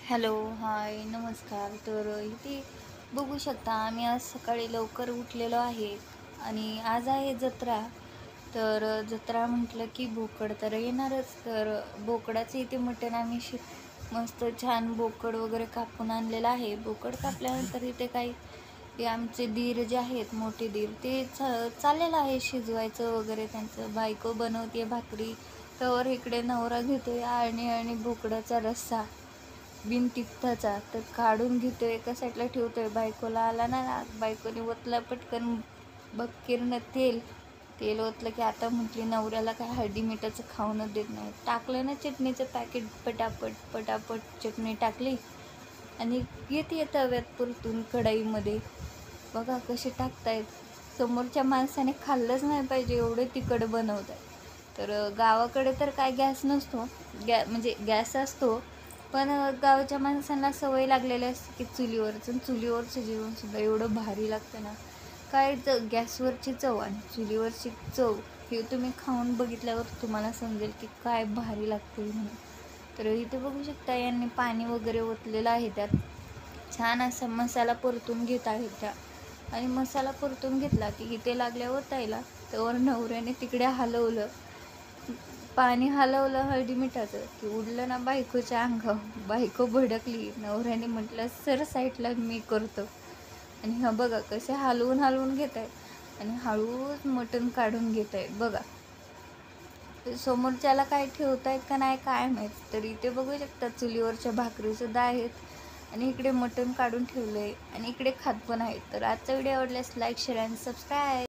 Hello, हाय, नमस्कार. तर इथे बघू शकता आम्ही आज सकाळी लवकर उठलेलो आहे आणि आज आहे जत्रा. तर जत्रा म्हटलं की बोकड तर येणारच. तर बोकडाचं इथे मटण आम्ही मस्त छान बोकड वगैरे कापून आणलेलं आहे. बोकड कापल्यानंतर इथे काही हे आमचे दीर जे आहेत, मोठे दीर, ते चाललेलं आहे शिजवायचं वगैरे. त्यांचं बायको बनवते भाकरी, तर इकडे नवरा घेतोय आणि बोकडाचा रस्सा बिन तिखटाचा तर काढून घेतोय, एका साईडला ठेवतोय. बायकोला आला ना राग, बायकोने ओतला पटकन बक्कीरनं तेल. तेल ओतलं की आता म्हटली नवऱ्याला काय हळदी मिठाचं खाऊनच देत नाही. टाकलं ना चटणीचं पॅकेट, पटापट पटापट चटणी टाकली आणि येते तव्यात परतून कढईमध्ये. बघा कसे टाकतायत. समोरच्या माणसाने खाल्लंच नाही पाहिजे एवढं तिखट बनवत आहे. तर गावाकडे तर काय गॅस नसतो, म्हणजे गॅस असतो, पण गावाच्या माणसांना सवय लागलेली असते की चुलीवरचं जेवणसुद्धा एवढं भारी लागतं ना. काय गॅसवरची चव आणि चुलीवरची चव हे तुम्ही खाऊन बघितल्यावर तुम्हाला समजेल की काय भारी लागते म्हणून. तर इथे बघू शकता यांनी पाणी वगैरे ओतलेलं आहे. त्यात छान असा मसाला परतून घेत आहेत त्या. आणि मसाला परतून घेतला की इथे लागल्यावर ओतायला, तर नवऱ्याने तिकडे हलवलं, पाणी हलवलं हळदी मिठाचं की उडलं ना बायकोच्या अंगावर. बायको भडकली. नवऱ्याने म्हटलं सर साईडला, मी करतो. आणि हा बघा कसे हलवून घेत आहेत आणि हळूच मटण काढून घेत आहेत बघा. समोरच्याला काय ठेवतायत का नाही काय माहीत. तर इथे बघू शकता चुलीवरच्या भाकरीसुद्धा आहेत आणि इकडे मटण काढून ठेवलं आहे आणि इकडे खात पण आहेत. तर आजचा व्हिडिओ आवडल्यास लाईक, शेअर आणि सबस्क्राईब.